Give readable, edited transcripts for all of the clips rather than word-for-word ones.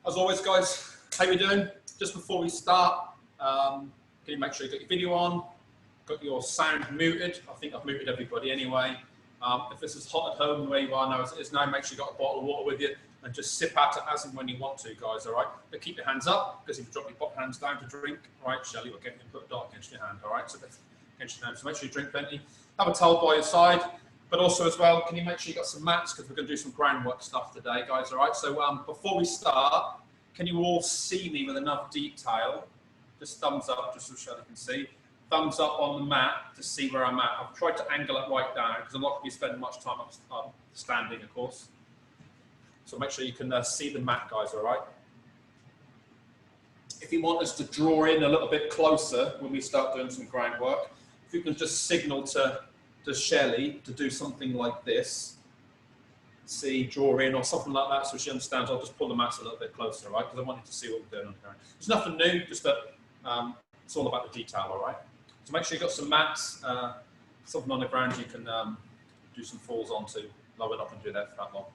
As always, guys, how you doing? Just before we start, can you make sure you got your video on, got your sound muted? I think I've muted everybody anyway. If this is hot at home where you are now as it is now, make sure you got a bottle of water with you and just sip out it as and when you want to, guys, all right? But keep your hands up, because if you drop your hands down to drink, all right, Shelley will get you and put a dot against your hand, all right? So that's against your hand. So make sure you drink plenty. Have a towel by your side, but also as well, can you make sure you got some mats, because we're going to do some groundwork stuff today, guys, all right? So before we start, can you all see me with enough detail? Just thumbs up, just so Shelley can see. Thumbs up on the mat to see where I'm at. I've tried to angle it right down because I'm not going to be spending much time standing, of course. So make sure you can see the mat, guys, all right? If you want us to draw in a little bit closer when we start doing some groundwork, if you can just signal to Shelley to do something like this, see, draw in or something like that so she understands, I'll just pull the mats a little bit closer, right? Because I want you to see what we're doing on the ground. There's nothing new, just that it's all about the detail, all right? So make sure you've got some mats, something on the ground you can do some falls onto. No, we're not going to do that for that long.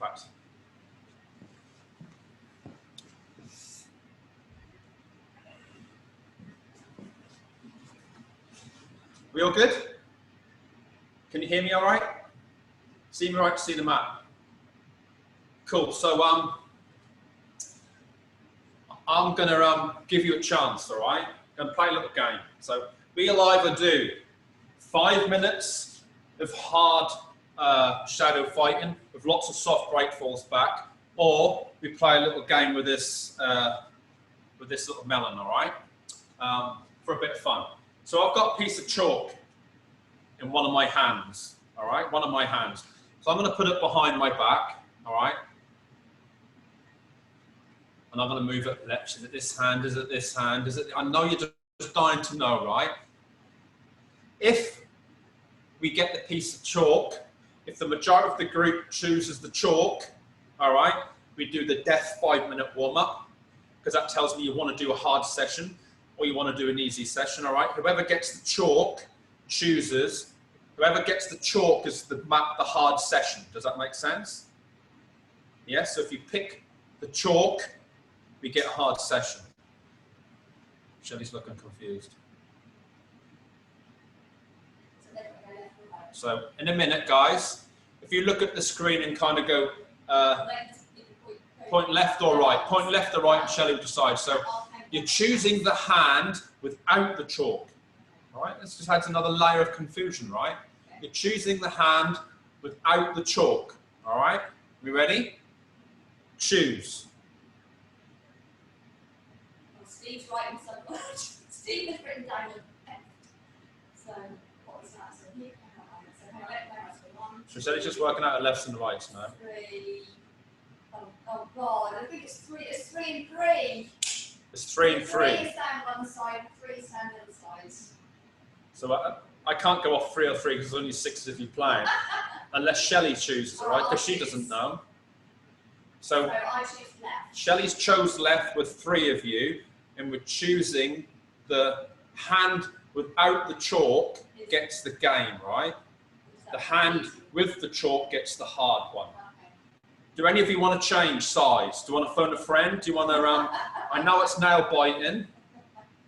Right. We all good? Can you hear me all right? See me right, see the map? Cool, so I'm gonna give you a chance, all right? I'm gonna play a little game. So we'll either do 5 minutes of hard shadow fighting with lots of soft break falls back, or we play a little game with this little melon, all right? For a bit of fun. So I've got a piece of chalk in one of my hands, all right? One of my hands. So I'm gonna put it behind my back, all right? And I'm gonna move it left. Is it this hand? Is it this hand? Is it? I know you're just dying to know, right? If we get the piece of chalk, if the majority of the group chooses the chalk, all right, we do the death 5-minute warm-up, because that tells me you want to do a hard session or you want to do an easy session, all right? Whoever gets the chalk chooses, whoever gets the chalk is the hard session. Does that make sense? Yeah, so if you pick the chalk, we get a hard session. Shelley's looking confused. So in a minute, guys, if you look at the screen and kind of go point left or right, and Shelley will decide. So you're choosing the hand without the chalk. All right, this just adds another layer of confusion, right? You're choosing the hand without the chalk. All right, we ready? Choose. Steve's writing something. Steve has written down a so what was that? So Shelley's just working out the lefts and the rights now. 3. Oh God, I think it's 3. It's 3 and 3. It's 3 and 3. 3 is down one side, 3 is down the other side. So I can't go off 3 or 3 because there's only 6 of you playing. Unless Shelley chooses, all right? Because she doesn't know. So I choose left. Shelley's chose left with 3 of you, and we're choosing the hand without the chalk gets the game, right? The hand with the chalk gets the hard one. Okay. Do any of you want to change sides? Do you want to phone a friend? Do you want to, I know it's nail biting,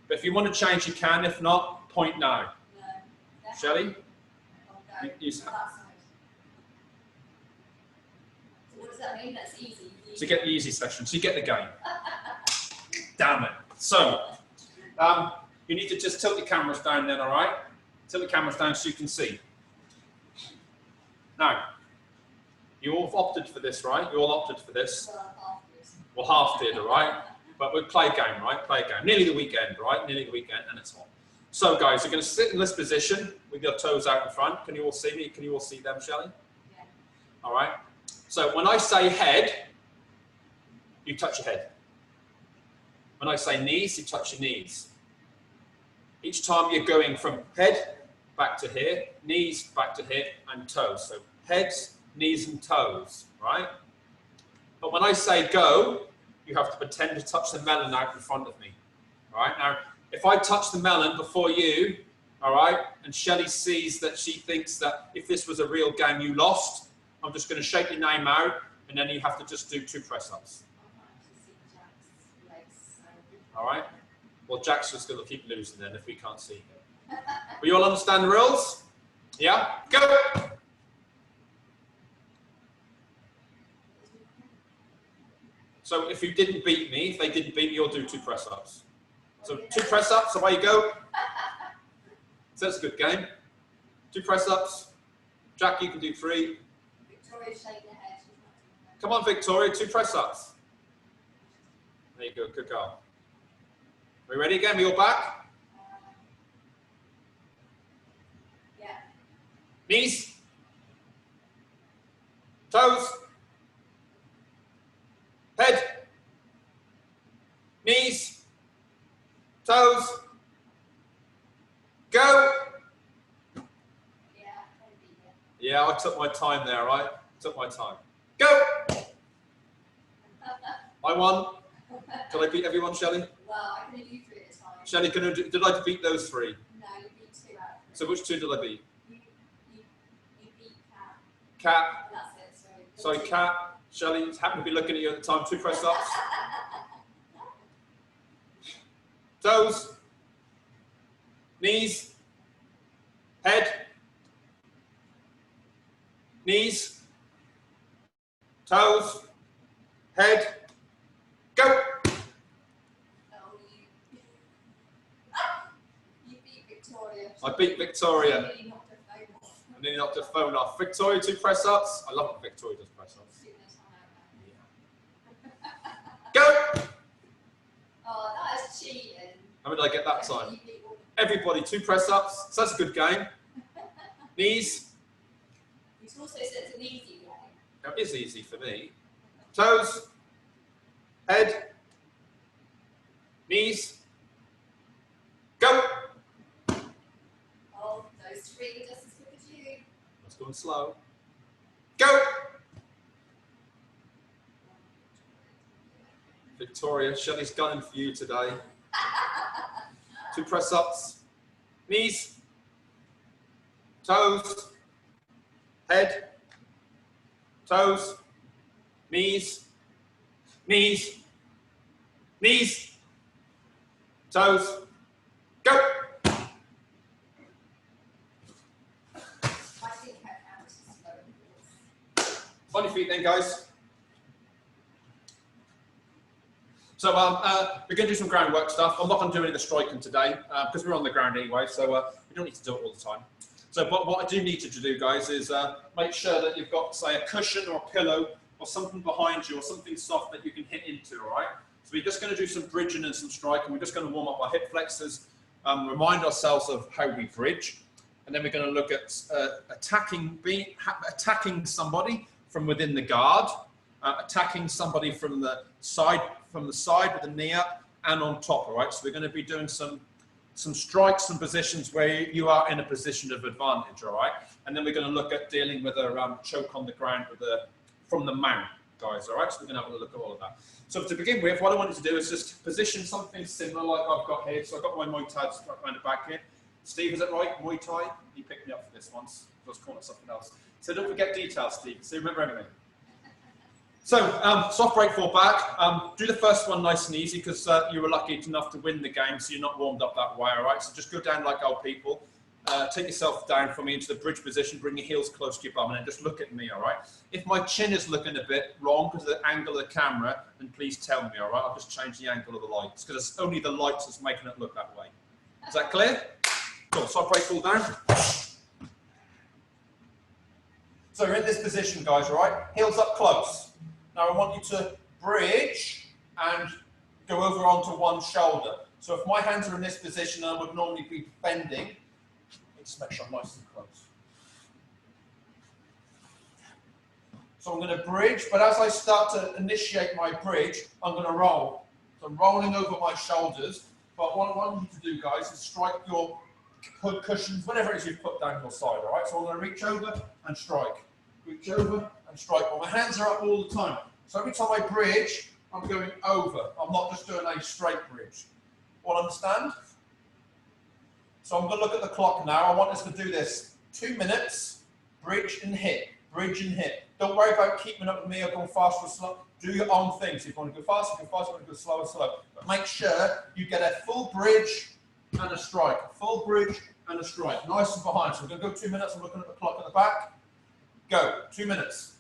but if you want to change, you can. If not, point now. No. Shelley? Okay. You, So what does that mean? That's easy. so you get the easy session, so you get the game. Damn it. So, you need to just tilt your cameras down then, all right? Tilt the cameras down so you can see. Now, you all opted for this, right? You all opted for this. Well, half did, all right? But we'll play a game, right? Play a game. Nearly the weekend, right? Nearly the weekend, and it's hot. So, guys, you're going to sit in this position with your toes out in front. Can you all see me? Can you all see them, Shelley? Yeah. All right? So, when I say head, you touch your head. When I say knees, you touch your knees. Each time you're going from head back to here, knees back to here, and toes. So heads, knees, and toes, right? But when I say go, you have to pretend to touch the melon out in front of me, all right? Now, if I touch the melon before you, all right, and Shelley sees that she thinks that if this was a real game you lost, I'm just going to shake your name out, and then you have to just do 2 press-ups. All right? Well, Jack's just going to keep losing then if we can't see him. We all understand the rules? Yeah? Go! So if you didn't beat me, if they didn't beat me, you'll do 2 press-ups. So 2 press-ups, away you go. So that's a good game. 2 press-ups. Jack, you can do 3. Victoria, shake your head. Come on, Victoria, 2 press-ups. There you go, good girl. Are we ready again? We all back? Yeah. Knees. Toes. Head. Knees. Toes. Go. Yeah, I took my time there, right? Took my time. Go. I won. Did I beat everyone, Shelley? Well, I can only do 3 at a time. Shelley, did I beat those 3? No, you beat 2 out. So which 2 did I beat? You beat Cat. Cat. That's it. Sorry, Cat. Shelley, happened to be looking at you at the time. 2 press-ups. Toes. Knees. Head. Knees. Toes. Head. Go. You beat Victoria. I beat Victoria. She nearly knocked her phone off. I nearly knocked her phone off. Victoria, 2 press-ups. I love when Victoria does press-ups. Go! Oh, that is cheating. How did I get that time? You beat all- Everybody, 2 press-ups. So that's a good game. Knees. You also said it's an easy game. That is easy for me. Toes. Head. Knees. Go! Oh, those 3 are just as quick as you. Let's go slow. Go! Victoria, Shelley's gunning for you today. 2 press-ups. Knees. Toes. Head. Toes. Knees. Knees. Knees. Toes. Go! I think her count is slow. On your feet then, guys. So we're going to do some groundwork stuff. I'm not going to do any of the striking today because we're on the ground anyway, so we don't need to do it all the time. So but what I do need you to do, guys, is make sure that you've got, say, a cushion or a pillow or something behind you or something soft that you can hit into, all right? So we're just going to do some bridging and some striking. We're just going to warm up our hip flexors, remind ourselves of how we bridge, and then we're going to look at attacking somebody from within the guard, attacking somebody from the side with the knee up, and on top, all right? So we're going to be doing some strikes and positions where you are in a position of advantage, all right? And then we're going to look at dealing with a choke on the ground from the mount, guys, all right? So we're going to have a look at all of that. So to begin with, what I wanted to do is just position something similar like I've got here. So I've got my Muay Thai around the back here. Steve, is that right? Muay Thai? He picked me up for this once. I was calling it something else. So don't forget details, Steve. So remember everything. So soft break, fall back. Do the first one nice and easy because you were lucky enough to win the game, so you're not warmed up that way, all right? So just go down like old people. Take yourself down for me into the bridge position, bring your heels close to your bum, and then just look at me, all right? If my chin is looking a bit wrong because of the angle of the camera, then please tell me, all right? I'll just change the angle of the lights because it's only the lights that's making it look that way. Is that clear? Cool, soft break, fall down. So you're in this position, guys, all right? Heels up close. Now I want you to bridge and go over onto one shoulder. So if my hands are in this position, I would normally be bending. Let's make sure I'm nice and close. So I'm going to bridge, but as I start to initiate my bridge, I'm going to roll. So I'm rolling over my shoulders. But what I want you to do, guys, is strike your cushions, whatever it is you've put down your side, all right? So I'm going to reach over and strike. Reach over and strike. Well, my hands are up all the time. So every time I bridge, I'm going over. I'm not just doing a straight bridge. All understand? So I'm going to look at the clock now. I want us to do this 2 minutes, bridge and hit, bridge and hit. Don't worry about keeping up with me or going fast or slow. Do your own thing. So if you want to go fast, go fast. If you want to go slow, slow. But make sure you get a full bridge and a strike. A full bridge and a strike. Nice and behind. So we're going to go 2 minutes. I'm looking at the clock at the back. Go. 2 minutes.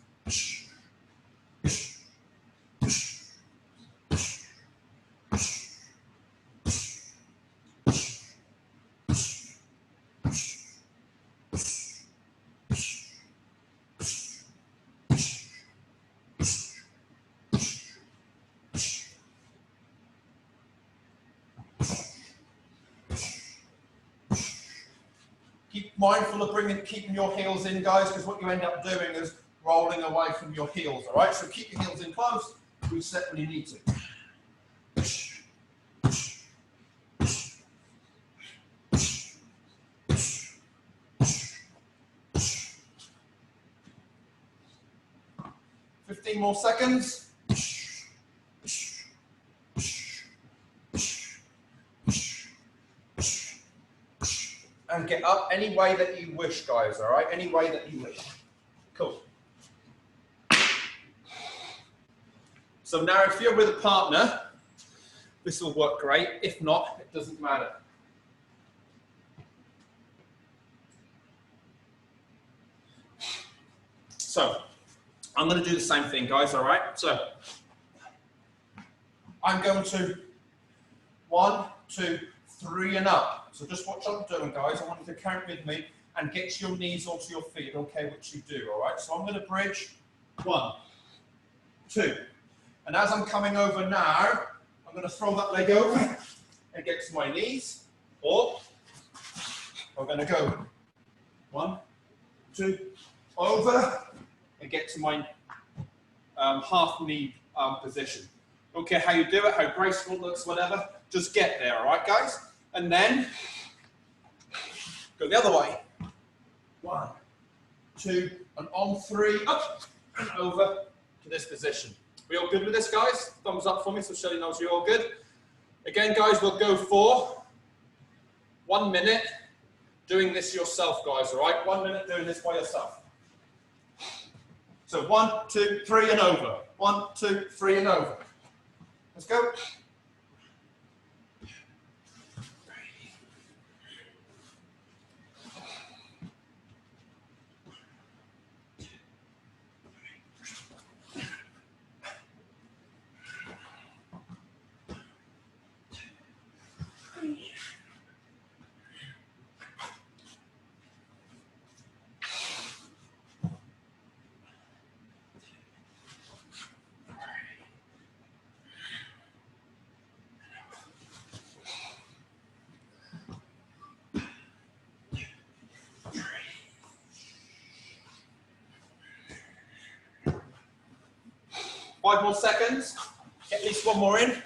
Keep mindful of keeping your heels in, guys, because what you end up doing is rolling away from your heels, all right? So keep your heels in close, reset when you need to. 15 more seconds. And get up any way that you wish, guys, all right? Any way that you wish. Cool. So now if you're with a partner, this will work great. If not, it doesn't matter. So I'm going to do the same thing, guys, all right? So I'm going to 1, 2, 3 and up. So just watch what I'm doing, guys. I want you to count with me and get your knees onto your feet, okay, which you do, all right? So I'm going to bridge 1, 2. And as I'm coming over now, I'm going to throw that leg over and get to my knees. Or I'm going to go 1, 2, over and get to my half knee position. Don't care how you do it, how graceful it looks, whatever. Just get there, all right, guys? And then go the other way. 1, 2, and on 3, up and over to this position. We all good with this, guys? Thumbs up for me so Shelley knows you're all good. Again, guys, we'll go for 1 minute doing this yourself, guys, all right? 1 minute doing this by yourself. So 1, 2, 3 and over. 1, 2, 3 and over. Let's go. Five more seconds. Get at least one more in.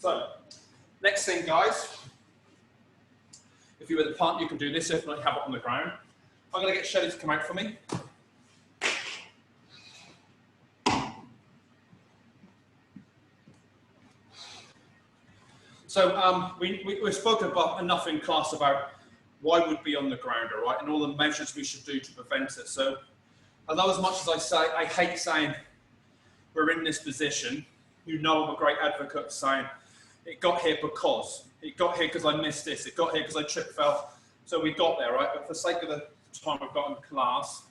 So, next thing, guys, if you're with a partner, you can do this. If not, you have it on the ground. I'm going to get Shelley to come out for me. So we've spoken about enough in class about why we'd be on the ground, all right, and all the measures we should do to prevent it. So, although as much as I say, I hate saying we're in this position, you know I'm a great advocate saying it got here because. It got here because I missed this. It got here because I tripped, fell. So we got there, right? But for the sake of the time we've got in class,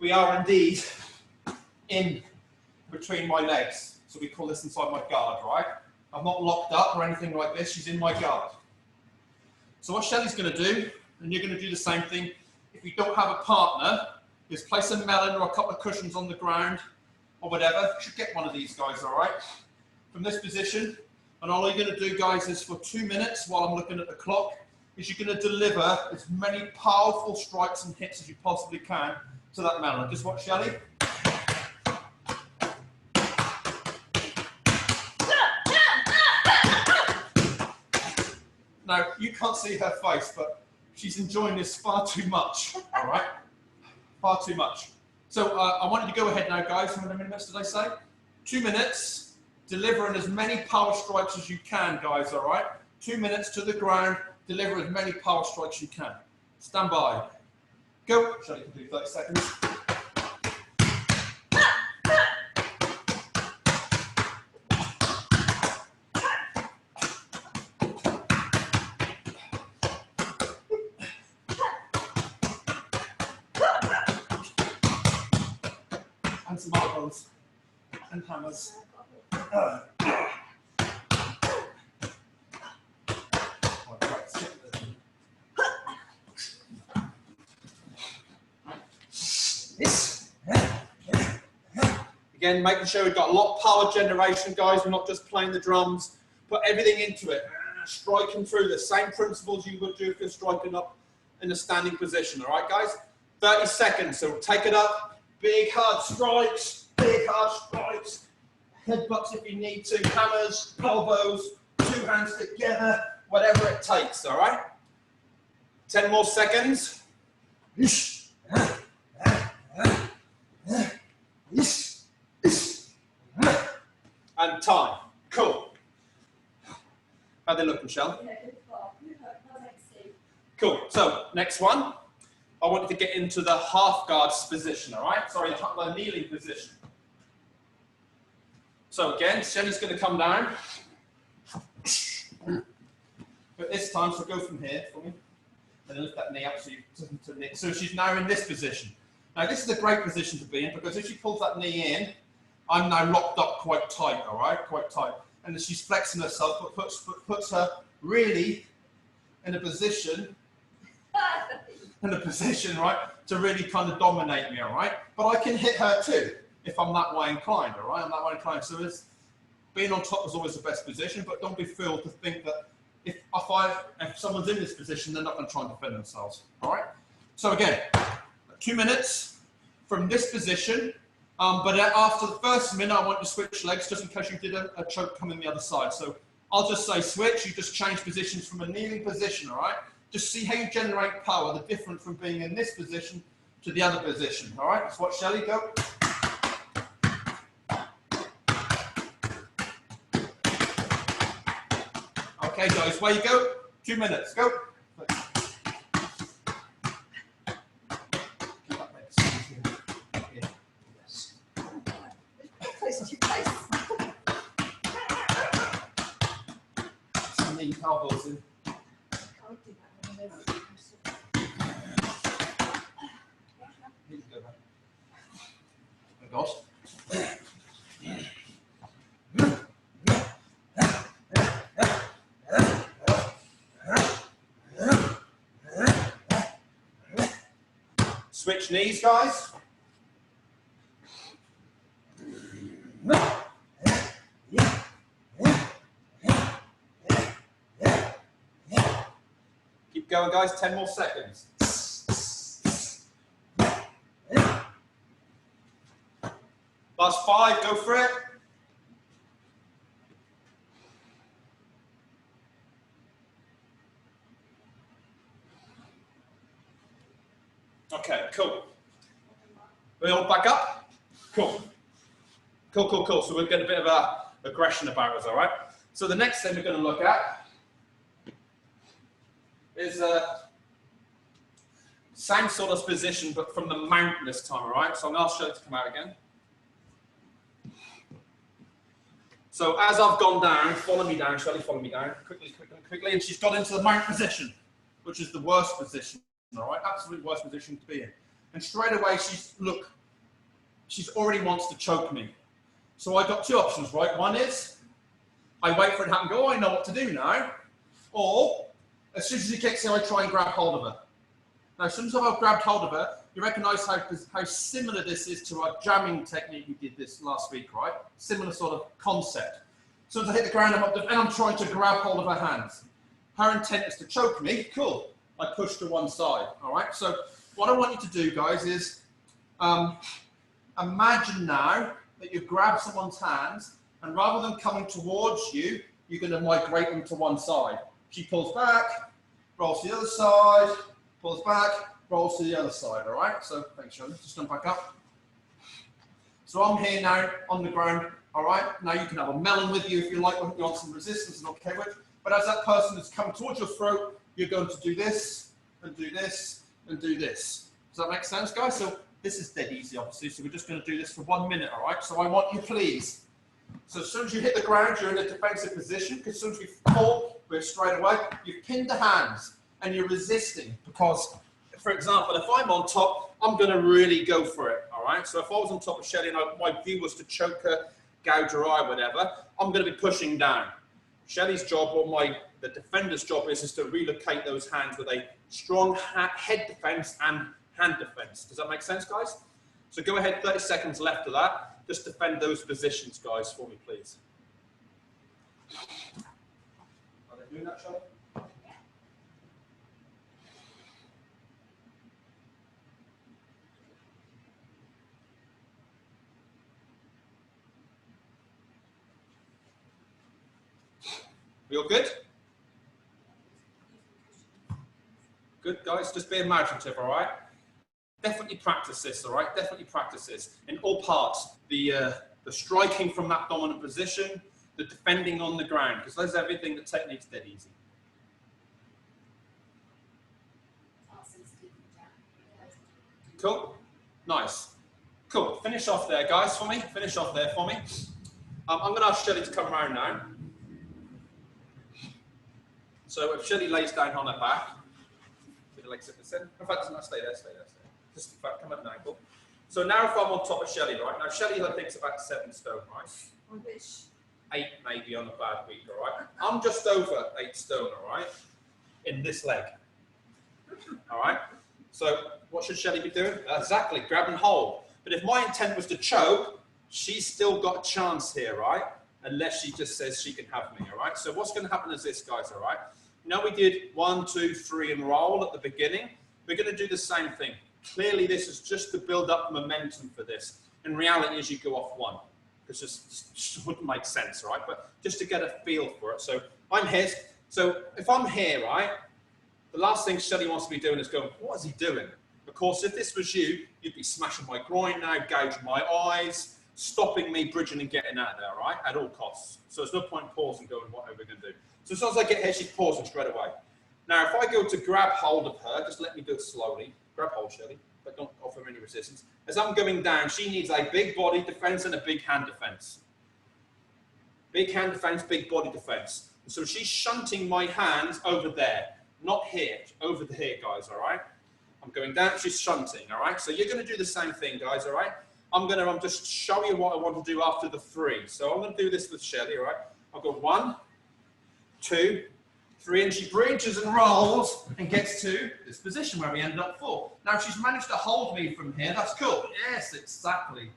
we are indeed in between my legs. So we call this inside my guard, right? I'm not locked up or anything like this. She's in my guard. So what Shelley's going to do, and you're going to do the same thing, if you don't have a partner, is place a melon or a couple of cushions on the ground or whatever. You should get one of these guys, all right? From this position, and all you're going to do, guys, is for 2 minutes while I'm looking at the clock, is you're going to deliver as many powerful strikes and hits as you possibly can to that melon. Just watch Shelley. Now, you can't see her face, but she's enjoying this far too much, all right? Far too much. So I want you to go ahead now, guys. How many minutes did I say? 2 minutes, delivering as many power strikes as you can, guys, all right? 2 minutes to the ground, deliver as many power strikes as you can. Stand by. Go. Shelley can do 30 seconds. And some elbows and hammers. Again, making sure we've got a lot of power generation, guys. We're not just playing the drums. Put everything into it. Striking through the same principles you would do if you're striking up in a standing position. All right, guys? 30 seconds. So take it up. Big hard strikes, big hard strikes, headbutts if you need to, hammers, elbows, 2 hands together, whatever it takes, all right? 10 more seconds. And time. Cool. How they look, Michelle? Yeah, good call. Cool. So, next one. I want you to get into the half guards position, all right? Sorry, the kneeling position. So again, Shelley's going to come down. But this time, so go from here for me. And lift that knee up so you to knee. So she's now in this position. Now this is a great position to be in because if she pulls that knee in, I'm now locked up quite tight, all right? Quite tight. And as she's flexing herself, but puts her really in a position right, to really kind of dominate me, all right? But I can hit her too, if I'm that way inclined, all right? I'm that way inclined. So being on top is always the best position, but don't be fooled to think that if someone's in this position, they're not going to try and defend themselves, all right? So again, 2 minutes from this position, but after the first minute, I want you to switch legs just in case you did a choke coming the other side. So I'll just say switch, you just change positions from a kneeling position, all right? Just see how you generate power, the difference from being in this position to the other position. All right, let's watch Shelley go. Okay, guys, where you go? 2 minutes, go. Some knee elbows in. Gosh. Switch knees, guys. Keep going, guys. 10 more seconds. Last 5, go for it. Okay, cool. We all back up? Cool. Cool, cool, cool. So we'll get a bit of aggression about us, all right? So the next thing we're going to look at is same sort of position, but from the mount this time, all right? So I'm going to ask Shelley to come out again. So as I've gone down, follow me down, Shelley, follow me down, quickly, quickly, quickly, and she's got into the mount position, which is the worst position, all right? Absolute worst position to be in. And straight away, she's already wants to choke me. So I've got two options, right? One is, I wait for it to happen, go, oh, I know what to do now. Or, as soon as she kicks in, I try and grab hold of her. Now, as soon as I've grabbed hold of her, you recognise how similar this is to our jamming technique we did this last week, right? Similar sort of concept. So as I hit the ground, I'm trying to grab hold of her hands. Her intent is to choke me. Cool. I push to one side, all right? So what I want you to do, guys, is imagine now that you grab someone's hands, and rather than coming towards you, you're going to migrate them to one side. She pulls back, rolls to the other side, pulls back, rolls to the other side, all right? So, thanks, Shelley. Just jump back up. So I'm here now on the ground, all right? Now you can have a melon with you if you like, you want some resistance and okay with. But as that person has come towards your throat, you're going to do this, and do this, and do this. Does that make sense, guys? So this is dead easy, obviously, so we're just going to do this for 1 minute, all right? So I want you, please. So as soon as you hit the ground, you're in a defensive position, because as soon as we fall, we're straight away. You've pinned the hands, and you're resisting, because, for example, if I'm on top, I'm going to really go for it, all right? So if I was on top of Shelley and my view was to choke her, gouge her eye, whatever, I'm going to be pushing down. Shelley's job, or the defender's job, is to relocate those hands with a strong head defense and hand defense. Does that make sense, guys? So go ahead, 30 seconds left of that. Just defend those positions, guys, for me, please. Are they doing that, Shelley? We all good? Good, guys. Just be imaginative, all right? Definitely practice this, all right? Definitely practice this in all parts. The striking from that dominant position, the defending on the ground, because there's everything. The technique's dead easy. Cool. Nice. Cool. Finish off there, guys, for me. Finish off there for me. I'm going to ask Shelley to come around now. So if Shelley lays down on her back, with her legs at the in fact, no, stay there, stay there, stay there. Just in fact, come at an angle. So now if I'm on top of Shelley, right? Now Shelley, I think, is about 7 stone, right? I wish. 8 maybe on a bad week, all right? I'm just over 8 stone, all right? In this leg. All right? So what should Shelley be doing? Exactly, grab and hold. But if my intent was to choke, she's still got a chance here, right? Unless she just says she can have me, all right? So what's going to happen is this, guys, all right? Now we did 1, 2, 3 and roll at the beginning. We're going to do the same thing. Clearly, this is just to build up momentum for this. In reality, as you go off 1, because just wouldn't make sense, right? But just to get a feel for it. So I'm here. So if I'm here, right, the last thing Shelley wants to be doing is going, what is he doing? Of course, if this was you, you'd be smashing my groin now, gouging my eyes, stopping me, bridging and getting out of there, right? At all costs. So there's no point pausing, going, what are we going to do? So as soon as I get here, she's pausing straight away. Now, if I go to grab hold of her, just let me do it slowly. Grab hold, Shelley, but don't offer any resistance. As I'm going down, she needs a big body defense and a big hand defense. Big hand defense, big body defense. And so she's shunting my hands over there, not here, over here, guys, all right? I'm going down, she's shunting, all right? So you're going to do the same thing, guys, all right? I'm just show you what I want to do after the 3. So I'm going to do this with Shelley, all right? I'll go 1, 2, 3, and she bridges and rolls and gets to this position where we ended up 4. Now, if she's managed to hold me from here, that's cool. Yes, exactly.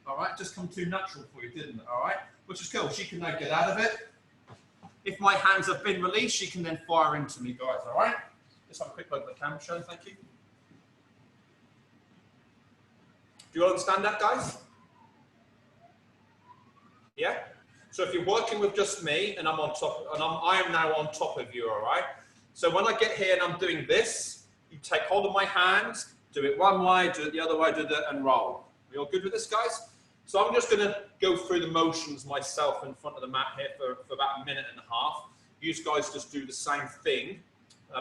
All right, just come too natural for you, didn't it? All right, which is cool. She can now get out of it. If my hands have been released, she can then fire into me, guys. All right? Just have a quick look at the camera, Shelley. Thank you. Do you understand that, guys? Yeah? So if you're working with just me and I'm on top, and I am now on top of you, all right? So when I get here and I'm doing this, you take hold of my hands, Do it one way, do it the other way, do that, and roll. We all good with this, guys? So I'm just going to go through the motions myself in front of the mat here for about 1.5 minutes. You guys just do the same thing.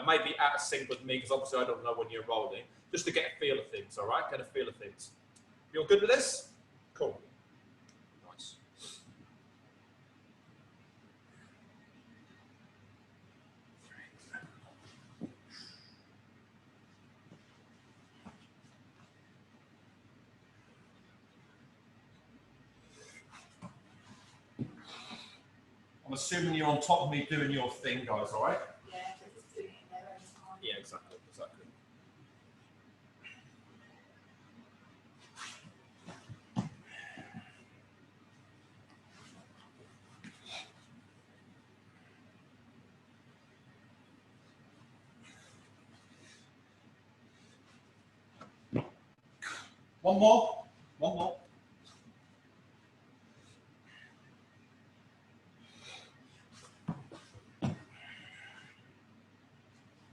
Maybe out of sync with me, because obviously I don't know when you're rolling, just to get a feel of things, all right? Get a feel of things. You all good with this? Cool. Nice. I'm assuming you're on top of me doing your thing, guys, all right? Yeah, they're just doing it in their own time. Yeah, exactly, exactly. One more. One more.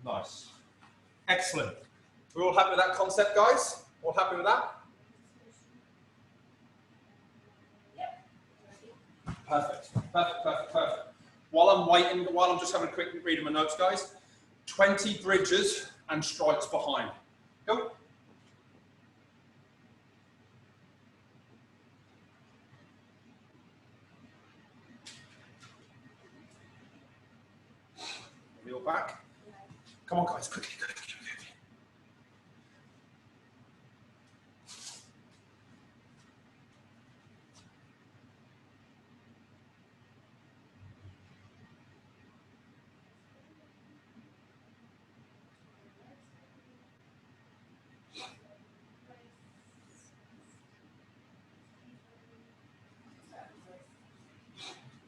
Nice. Excellent. We're all happy with that concept, guys? All happy with that? Yep. Perfect. Perfect, perfect, perfect. While I'm waiting, while I'm just having a quick read of my notes, guys, 20 bridges and strikes behind. Go. Reel back. Come on, guys, quickly, quickly, quickly.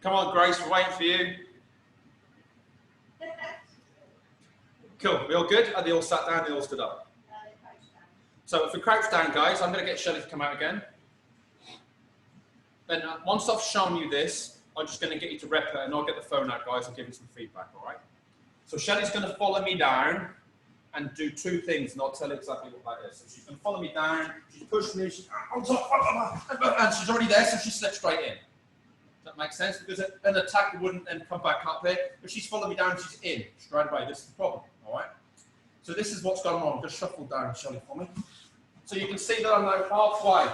Come on, Grace, we're waiting for you. Cool, we all good? Are they all sat down? They all stood up? So if we crouch down, guys, I'm going to get Shelley to come out again. Then once I've shown you this, I'm just going to get you to rep it, and I'll get the phone out, guys, and give you some feedback, all right? So Shelley's going to follow me down and do 2 things, and I'll tell you exactly what that is. So she's going to follow me down, she's pushing me, she's on top, and she's already there, so she slips straight in. Does that make sense? Because an attacker wouldn't then come back up here. If she's following me down, she's in straight away. This is the problem, all right? So this is what's going on. Just shuffle down, Shelley, for me. So you can see that I'm now halfway.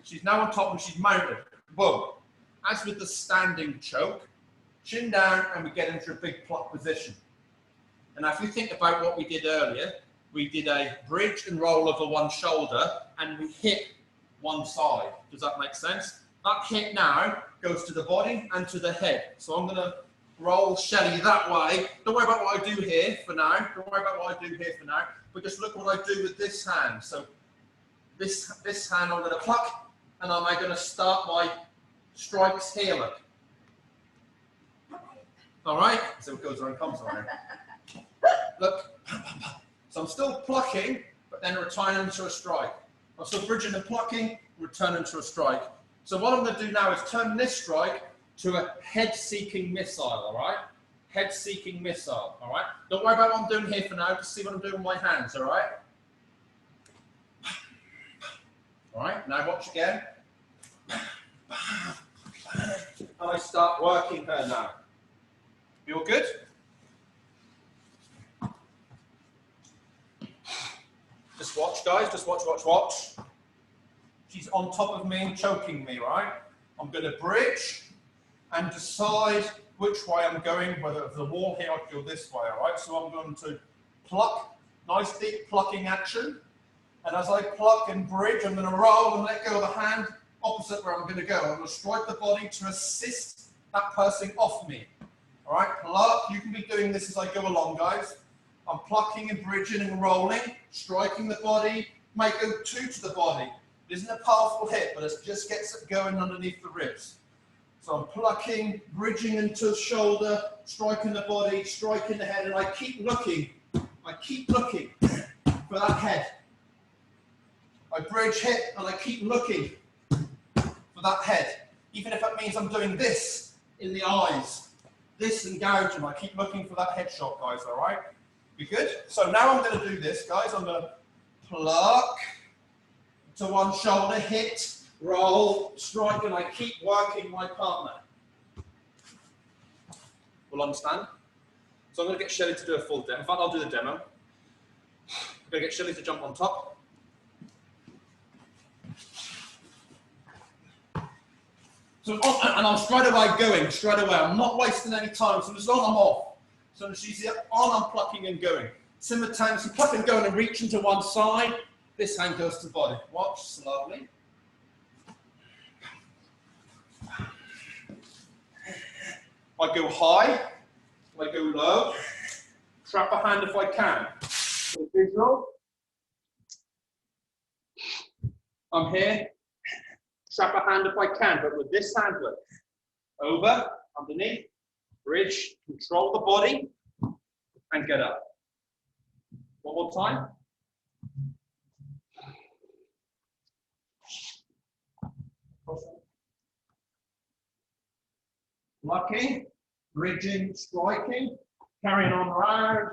She's now on top and she's mounted. Boom. As with the standing choke, chin down and we get into a big pluck position. And now if you think about what we did earlier, we did a bridge and roll over one shoulder and we hit one side. Does that make sense? That hit now goes to the body and to the head. So I'm going to roll Shelley that way. Don't worry about what I do here for now. Don't worry about what I do here for now. But just look what I do with this hand. So this hand I'm going to pluck, and I'm going to start my strikes here. Look. All right. So it goes around, comes around. Look. So I'm still plucking, but then returning to a strike. I'm still bridging and plucking, returning to a strike. So what I'm going to do now is turn this strike to a head-seeking missile, all right? Head-seeking missile, all right? Don't worry about what I'm doing here for now. Just see what I'm doing with my hands, all right? All right, now watch again. And I start working her now. You all good? Just watch, guys. Just watch, watch, watch. She's on top of me, choking me, right? I'm going to bridge and decide which way I'm going, whether it's the wall here, I go this way, all right? So I'm going to pluck, nice deep plucking action. And as I pluck and bridge, I'm going to roll and let go of the hand opposite where I'm going to go. I'm going to strike the body to assist that person off me. All right, pluck. You can be doing this as I go along, guys. I'm plucking and bridging and rolling, striking the body, might go 2 to the body. It isn't a powerful hit, but it just gets it going underneath the ribs. So I'm plucking, bridging into the shoulder, striking the body, striking the head, and I keep looking for that head. I bridge, hit, and I keep looking for that head. Even if that means I'm doing this in the eyes, this and gouging, I keep looking for that headshot, guys, all right? You good? So now I'm going to do this, guys. I'm going to pluck, to one shoulder, hit, roll, strike, and I keep working my partner. We'll understand? So I'm going to get Shelley to do a full demo. In fact, I'll do the demo. I'm going to get Shelley to jump on top. So, and I'm straight away going, straight away. I'm not wasting any time. So as long as I'm off. So as she's on, I'm plucking and going. Simultaneously pluck and going and reaching to one side. This hand goes to the body. Watch slowly. I go high, I go low, trap a hand if I can. So visual. I'm here, trap a hand if I can, but with this hand, look. Over, underneath, bridge, control the body, and get up. One more time. Plucking, bridging, striking, carrying on around.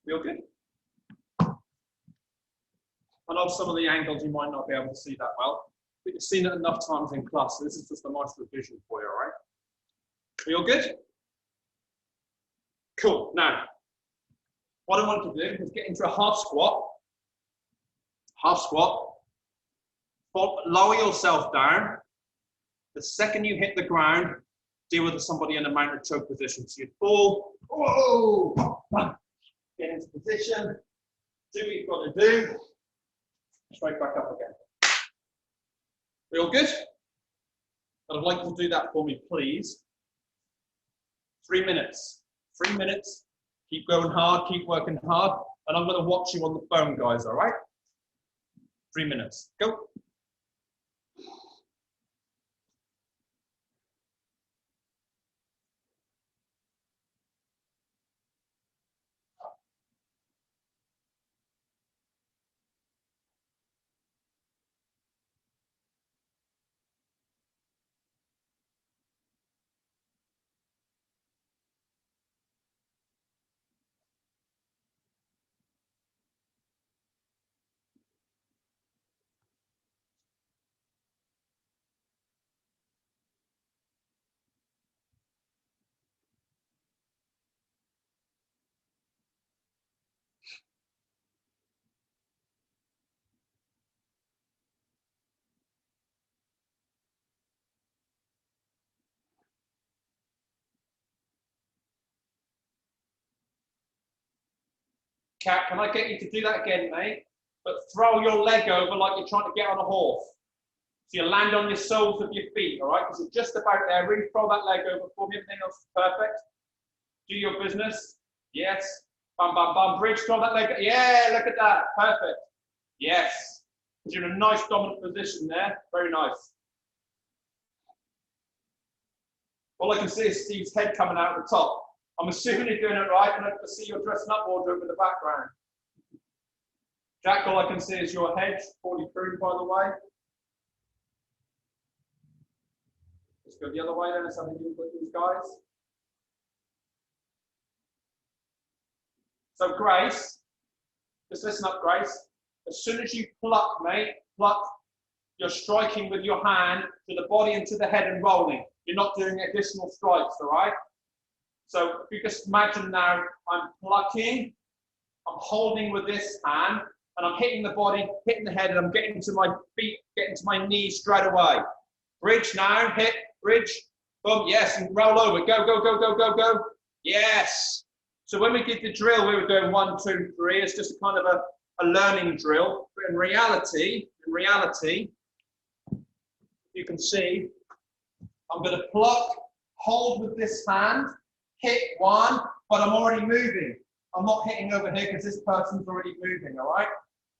Feel good? I know some of the angles you might not be able to see that well, but you've seen it enough times in class, so this is just a nice revision for you, all right? Feel good? Cool. Now, what I want to do is get into a half squat. Half squat. Lower yourself down. The second you hit the ground, deal with somebody in a mounted choke position. So you fall, whoa, get into position, do what you've got to do, straight back up again. Feel good? I'd like you to do that for me, please. 3 minutes. 3 minutes. Keep going hard, keep working hard, and I'm going to watch you on the phone, guys, all right? 3 minutes. Go. Kat, can I get you to do that again, mate? But throw your leg over like you're trying to get on a horse. So you land on your soles of your feet, all right? Because you're just about there. Really throw that leg over for me. Everything else is perfect. Do your business. Yes. Bam, bam, bam. Bridge, throw that leg. Yeah, look at that. Perfect. Yes. Because you're in a nice dominant position there. Very nice. All I can see is Steve's head coming out of the top. I'm assuming you're doing it right, and I can see your dressing up wardrobe in the background. Jack, all I can see is your head, poorly pruned, by the way. Let's go the other way then, let's have a look at these guys. So Grace, just listen up, Grace. As soon as you pluck, mate, pluck, you're striking with your hand to the body and to the head and rolling. You're not doing additional strikes, all right? So if you just imagine now, I'm plucking, I'm holding with this hand, and I'm hitting the body, hitting the head, and I'm getting to my feet, getting to my knees straight away. Bridge now, hit, bridge, boom, yes, and roll over. Go, go, go, go, go, go. Yes. So when we did the drill, we were doing 1, 2, 3. It's just a kind of a learning drill. But in reality, you can see, I'm going to pluck, hold with this hand, hit one, but I'm already moving. I'm not hitting over here because this person's already moving, all right?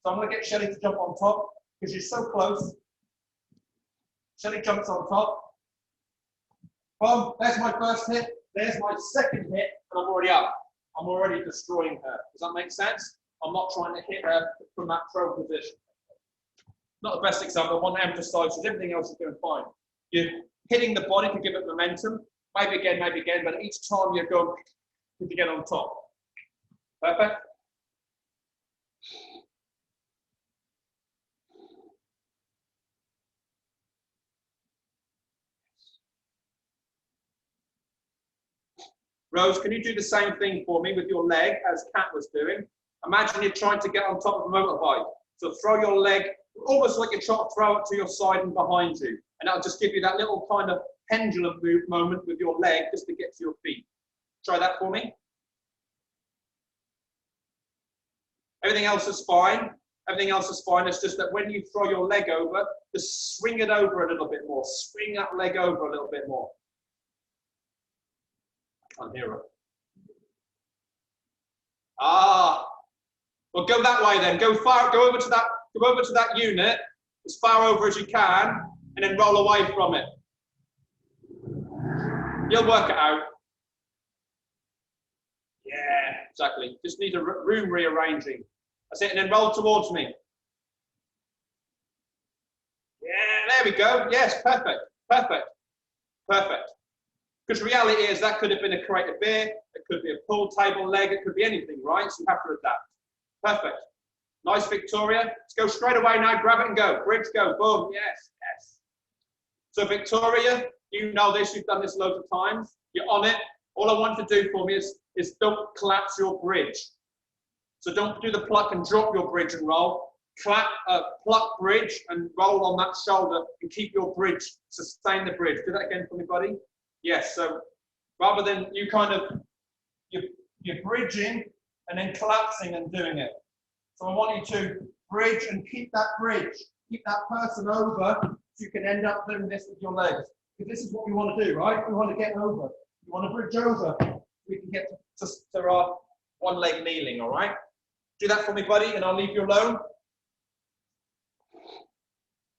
So I'm going to get Shelley to jump on top because she's so close. Shelley jumps on top. Boom, there's my first hit. There's my second hit, and I'm already up. I'm already destroying her. Does that make sense? I'm not trying to hit her from that throw position. Not the best example. I want to emphasize that everything else is doing fine. You're hitting the body to give it momentum. maybe again, but each time you're going to get on top. Perfect. Rose, can you do the same thing for me with your leg as Kat was doing? Imagine you're trying to get on top of a motorbike. So throw your leg, almost like you're trying to throw it to your side and behind you. And that'll just give you that little kind of pendulum move moment with your leg just to get to your feet. Try that for me. Everything else is fine. Everything else is fine. It's just that when you throw your leg over, just swing it over a little bit more. Swing that leg over a little bit more. I can't hear it. Ah, well, go that way then. Go over to that unit as far over as you can, and then roll away from it. You'll work it out. Yeah, exactly. Just need a room rearranging. That's it, and then roll towards me. Yeah, there we go. Yes, perfect, perfect, perfect. Because reality is that could have been a crate of beer, it could be a pool table leg, it could be anything, right? So you have to adapt. Perfect. Nice, Victoria. Let's go straight away now. Grab it and go. Bridge, go. Boom. Yes, yes. So Victoria, you know this. You've done this loads of times. You're on it. All I want you to do for me is don't collapse your bridge. So don't do the pluck and drop your bridge and roll. Pluck bridge and roll on that shoulder and keep your bridge. Sustain the bridge. Do that again for me, buddy. Yes. So rather than you kind of you're bridging and then collapsing and doing it. So I want you to bridge and keep that bridge. Keep that person over so you can end up doing this with your legs. Because this is what we want to do, right? We want to get over. We want to bridge over. We can get to our one leg kneeling, all right? Do that for me, buddy, and I'll leave you alone.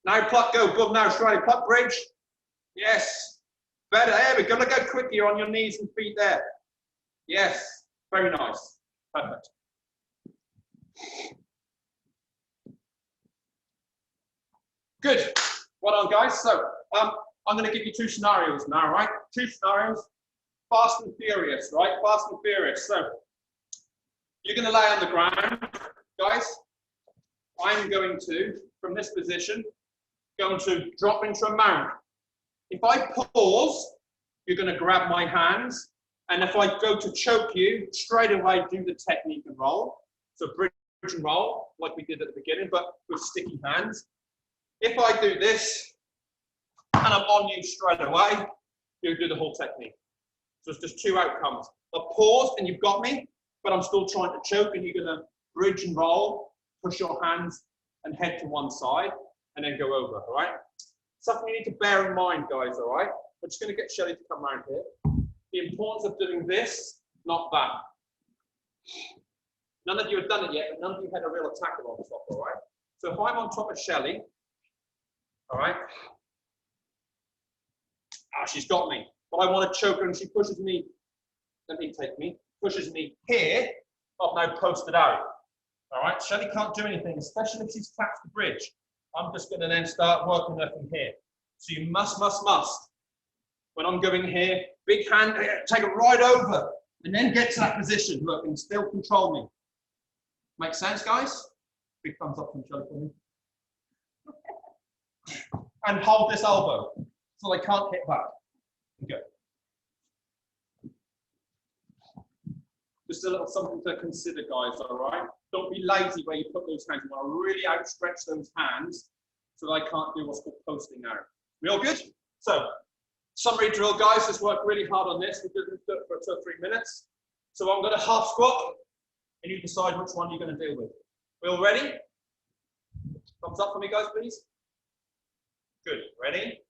Now pluck, go. Boom, now straight. Pluck, bridge. Yes. Better. There we go. Look how quick you're on your knees and feet there. Yes. Very nice. Perfect. Good. Well done, guys. So I'm going to give you two scenarios now, right? Two scenarios. Fast and furious, right? Fast and furious. So you're going to lay on the ground, guys. I'm going to, from this position, going to drop into a mount. If I pause, you're going to grab my hands. And if I go to choke you, straight away do the technique and roll. So bridge and roll, like we did at the beginning, but with sticky hands. If I do this, and I'm on you straight away, you do the whole technique. So it's just two outcomes. I'll pause and you've got me, but I'm still trying to choke, and you're going to bridge and roll, push your hands and head to one side, and then go over, all right? Something you need to bear in mind, guys, all right? We're just going to get Shelley to come around here. The importance of doing this, not that. None of you have done it yet, but none of you had a real attacker on top, all right? So if I'm on top of Shelley, all right? Ah, she's got me. But I want to choke her and she pushes me, let me take me, pushes me here. I've now posted out. All right, Shelley can't do anything, especially if she's clapped the bridge. I'm just going to then start working her from here. So you must. When I'm going here, big hand, take it right over, and then get to that position. Look, and still control me. Make sense, guys? Big thumbs up from Shelley for me. And hold this elbow so they can't hit back. Good. Just a little something to consider, guys, all right? Don't be lazy where you put those hands. You want to really outstretch those hands so they can't do what's called posting now. We all good? So, summary drill, guys. Just worked really hard on this. We did it for 2 or 3 minutes. So I'm going to half squat, and you decide which one you're going to deal with. We all ready? Thumbs up for me, guys, please. Good. Ready?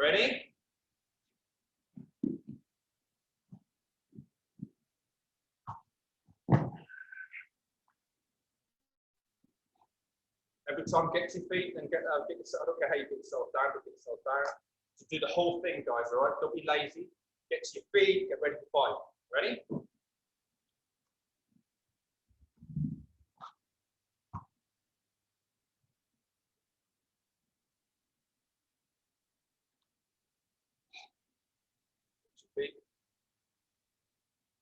Ready? Every time, get to your feet, then get yourself. I don't care how you get yourself down, but get yourself down. So do the whole thing, guys. All right? Don't be lazy. get to your feet, get ready for fight. Ready? Feet.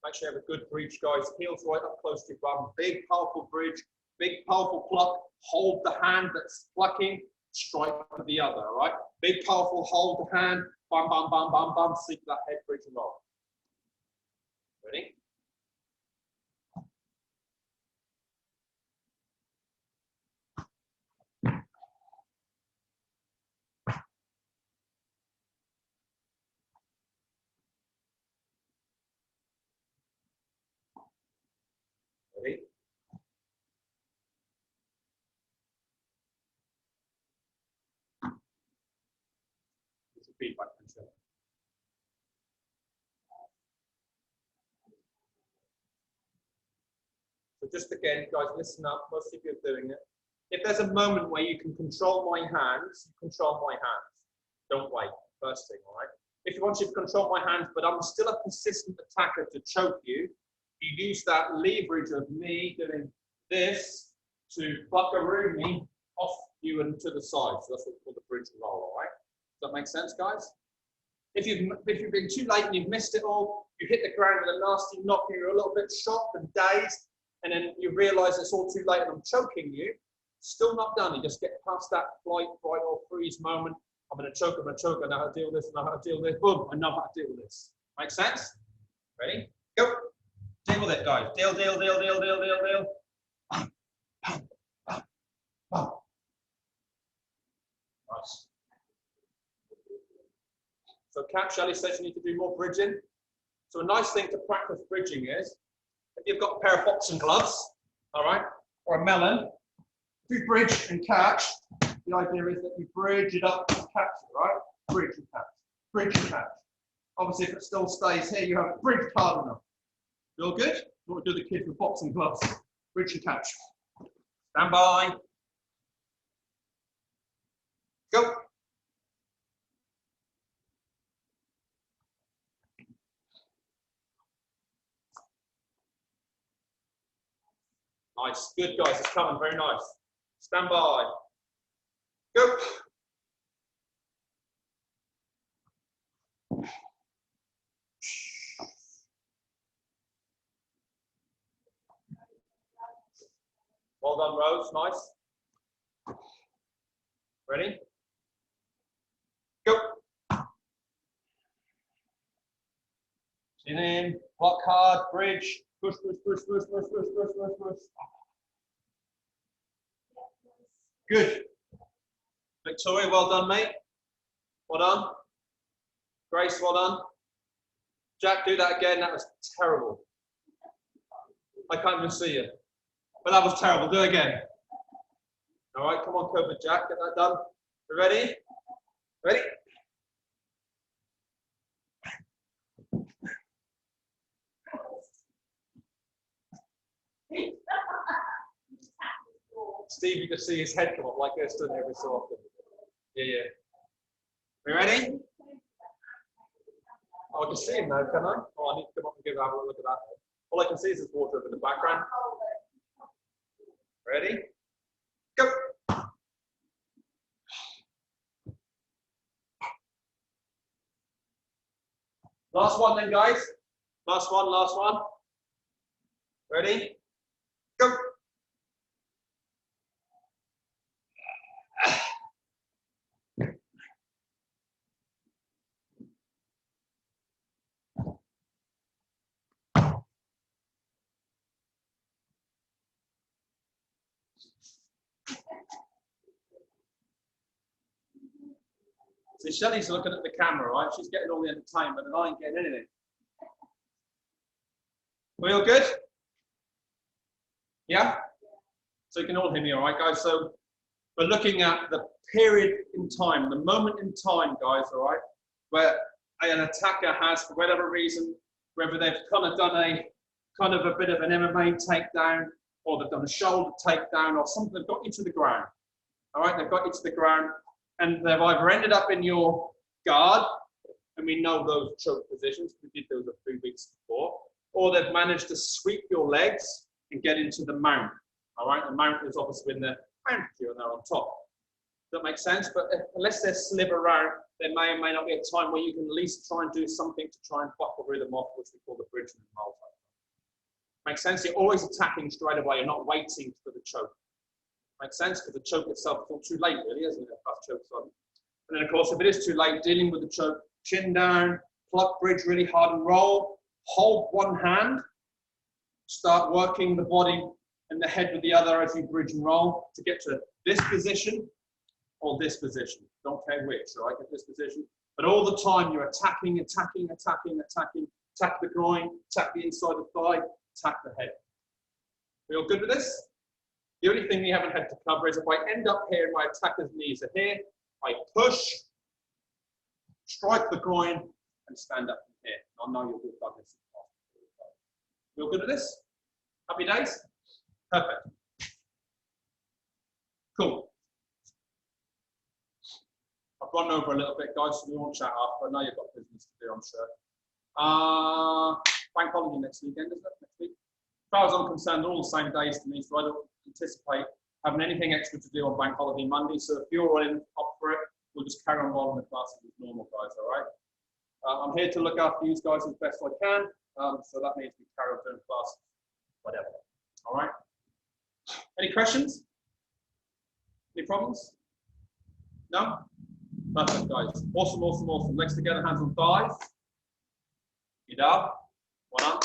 Make sure you have a good bridge, guys. Heels right up close to your bum. Big, powerful bridge. Big, powerful pluck. Hold the hand that's plucking. Strike with the other, all right? Big, powerful hold the hand. Bam, bam, bam, bam, bam. Seek that head bridge and roll. Ready? Ready? It's a feedback control. So just again, guys, listen up. Most of you are doing it. If there's a moment where you can control my hands, control my hands. Don't wait. First thing, all right? If you want to control my hands, but I'm still a consistent attacker to choke you, you use that leverage of me doing this to buckaroo me off you and to the side. So that's what we call the bridge roll, all right? Does that make sense, guys? If you've been too late and you've missed it all, you hit the ground with a nasty knock and you're a little bit shocked and dazed, and then you realise it's all too late and I'm choking you, still not done. You just get past that flight, fight, or freeze moment. I'm going to choke, I know how to deal with this, I know how to deal with this. Boom, I know how to deal with this. Make sense? Ready? Go. Deal with it, guys. Deal. Nice. So Cap Shelley says you need to do more bridging. So a nice thing to practice bridging is, if you've got a pair of boxing gloves, all right, or a melon, if you bridge and catch, the idea is that you bridge it up and catch it, right? Bridge and catch, bridge and catch. Obviously, if it still stays here, you haven't bridged hard enough. You all good? What do the kids with boxing gloves? Bridge and catch. Stand by. Go. Nice. Good, guys. It's coming. Very nice. Stand by. Go. Well done, Rose. Nice. Ready? Go. Chin in. Block hard. Bridge. Push. Good. Victoria, well done, mate. Well done. Grace, well done. Jack, do that again. That was terrible. I can't even see you. But that was terrible. Do it again. All right, come on, Cobra Jack. Get that done. You ready? Ready? Steve, you can see his head come up like this, doesn't it, every so often? Yeah. You ready? Oh, I can see him now, can I? Oh, I need to come up and have a look at that. All I can see is his water in the background. Ready? Go! Last one then, guys. Last one. Ready? Go! See, Shelley's looking at the camera, right? She's getting all the entertainment and I ain't getting anything. We all good? Yeah? So you can all hear me all right, guys? So we're looking at the period in time, the moment in time, guys, all right, where an attacker has, for whatever reason, whether they've kind of done a bit of an MMA takedown, or they've done a shoulder takedown, or something, they've got you to the ground. All right, they've got you to the ground, and they've either ended up in your guard, we know those choke positions. We did those a few weeks before. Or they've managed to sweep your legs and get into the mount. All right, the mount is obviously in the ankle and they're on top. Does that make sense? But unless they're sliver out, there may or may not be a time where you can at least try and do something to try and buckle rhythm off, which we call the bridge and roll. Makes sense? You're always attacking straight away. You're not waiting for the choke. Makes sense? Because the choke itself is not too late, really, isn't it? Fast choke's on. And then, of course, if it is too late, dealing with the choke, chin down, pluck bridge really hard and roll. Hold one hand. Start working the body and the head with the other as you bridge and roll to get to this position or this position. Don't care which, all right? Get this position. But all the time you're attacking, attacking, attacking, attacking. Attack the groin, attack the inside of the thigh, attack the head. We all good with this? The only thing we haven't had to cover is if I end up here and my attacker's knees are here, I push, strike the groin, and stand up from here. I know you'll do this. We all good with this? Happy days? Perfect. Cool. I've run over a little bit, guys, so we won't chat after. I know you've got business to do, I'm sure. Bank holiday next weekend, isn't it? Next week. As far as I'm concerned, all the same days to me, so I don't anticipate having anything extra to do on bank holiday Monday. So if you're running up for it, we'll just carry on rolling the classes as normal, guys, all right? I'm here to look after you guys as best I can, so that means we carry on doing classes, whatever. All right? Any questions? Any problems? No? Perfect, guys. Awesome, awesome, awesome. Legs together, hands on thighs. Get up. One arm.